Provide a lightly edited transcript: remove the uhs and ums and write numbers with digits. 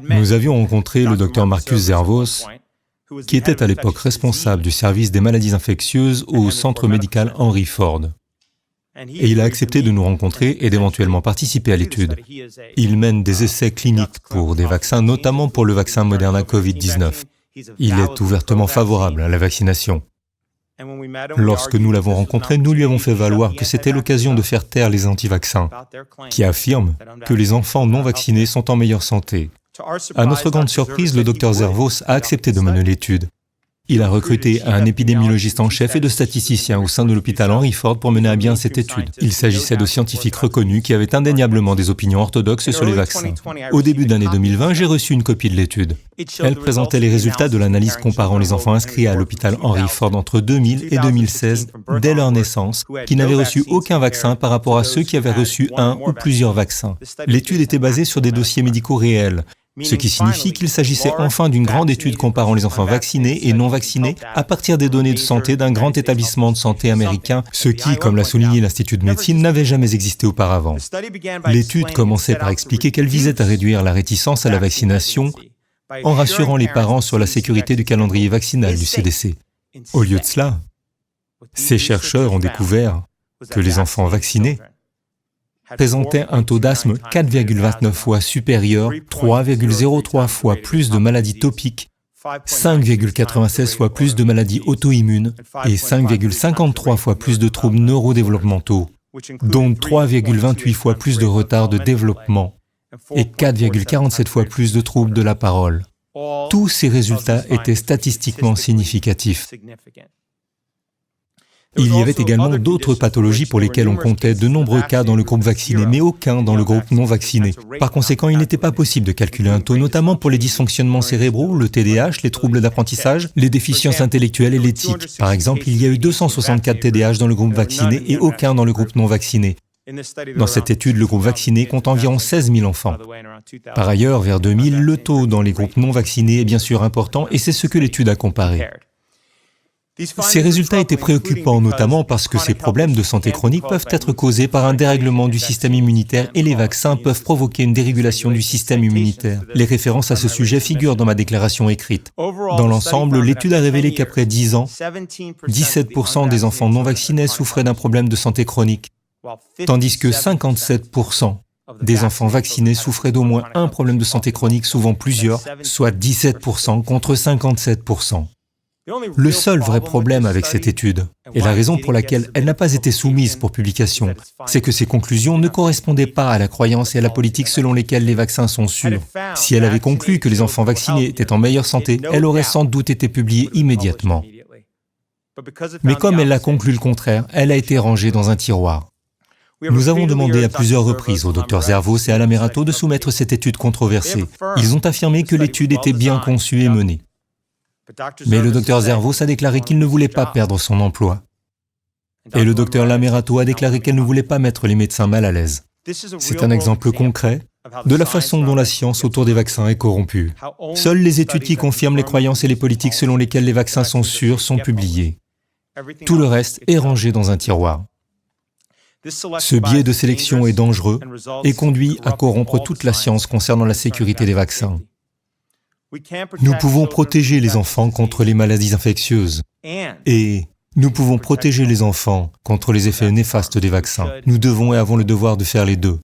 Nous avions rencontré le docteur Marcus Zervos, qui était à l'époque responsable du service des maladies infectieuses au centre médical Henry Ford. Et il a accepté de nous rencontrer et d'éventuellement participer à l'étude. Il mène des essais cliniques pour des vaccins, notamment pour le vaccin Moderna Covid-19. Il est ouvertement favorable à la vaccination. Lorsque nous l'avons rencontré, nous lui avons fait valoir que c'était l'occasion de faire taire les anti-vaccins, qui affirment que les enfants non vaccinés sont en meilleure santé. À notre grande surprise, le docteur Zervos a accepté de mener l'étude. Il a recruté un épidémiologiste en chef et de statisticiens au sein de l'hôpital Henry Ford pour mener à bien cette étude. Il s'agissait de scientifiques reconnus qui avaient indéniablement des opinions orthodoxes sur les vaccins. Au début de l'année 2020, j'ai reçu une copie de l'étude. Elle présentait les résultats de l'analyse comparant les enfants inscrits à l'hôpital Henry Ford entre 2000 et 2016, dès leur naissance, qui n'avaient reçu aucun vaccin par rapport à ceux qui avaient reçu un ou plusieurs vaccins. L'étude était basée sur des dossiers médicaux réels, ce qui signifie qu'il s'agissait enfin d'une grande étude comparant les enfants vaccinés et non vaccinés à partir des données de santé d'un grand établissement de santé américain, ce qui, comme l'a souligné l'Institut de médecine, n'avait jamais existé auparavant. L'étude commençait par expliquer qu'elle visait à réduire la réticence à la vaccination en rassurant les parents sur la sécurité du calendrier vaccinal du CDC. Au lieu de cela, ces chercheurs ont découvert que les enfants vaccinés présentaient un taux d'asthme 4,29 fois supérieur, 3,03 fois plus de maladies topiques, 5,96 fois plus de maladies auto-immunes et 5,53 fois plus de troubles neurodéveloppementaux, dont 3,28 fois plus de retard de développement et 4,47 fois plus de troubles de la parole. Tous ces résultats étaient statistiquement significatifs. Il y avait également d'autres pathologies pour lesquelles on comptait de nombreux cas dans le groupe vacciné, mais aucun dans le groupe non vacciné. Par conséquent, il n'était pas possible de calculer un taux, notamment pour les dysfonctionnements cérébraux, le TDAH, les troubles d'apprentissage, les déficiences intellectuelles et l'éthique. Par exemple, il y a eu 264 TDAH dans le groupe vacciné et aucun dans le groupe non vacciné. Dans cette étude, le groupe vacciné compte environ 16 000 enfants. Par ailleurs, vers 2000, le taux dans les groupes non vaccinés est bien sûr important et c'est ce que l'étude a comparé. Ces résultats étaient préoccupants, notamment parce que ces problèmes de santé chronique peuvent être causés par un dérèglement du système immunitaire et les vaccins peuvent provoquer une dérégulation du système immunitaire. Les références à ce sujet figurent dans ma déclaration écrite. Dans l'ensemble, l'étude a révélé qu'après 10 ans, 17% des enfants non vaccinés souffraient d'un problème de santé chronique, tandis que 57% des enfants vaccinés souffraient d'au moins un problème de santé chronique, souvent plusieurs, soit 17% contre 57%. Le seul vrai problème avec cette étude, et la raison pour laquelle elle n'a pas été soumise pour publication, c'est que ses conclusions ne correspondaient pas à la croyance et à la politique selon lesquelles les vaccins sont sûrs. Si elle avait conclu que les enfants vaccinés étaient en meilleure santé, elle aurait sans doute été publiée immédiatement. Mais comme elle a conclu le contraire, elle a été rangée dans un tiroir. Nous avons demandé à plusieurs reprises au Dr Zervos et à l'Amerato de soumettre cette étude controversée. Ils ont affirmé que l'étude était bien conçue et menée. Mais le Dr Zervos a déclaré qu'il ne voulait pas perdre son emploi. Et le Dr Lamerato a déclaré qu'elle ne voulait pas mettre les médecins mal à l'aise. C'est un exemple concret de la façon dont la science autour des vaccins est corrompue. Seules les études qui confirment les croyances et les politiques selon lesquelles les vaccins sont sûrs sont publiées. Tout le reste est rangé dans un tiroir. Ce biais de sélection est dangereux et conduit à corrompre toute la science concernant la sécurité des vaccins. Nous pouvons protéger les enfants contre les maladies infectieuses et nous pouvons protéger les enfants contre les effets néfastes des vaccins. Nous devons et avons le devoir de faire les deux.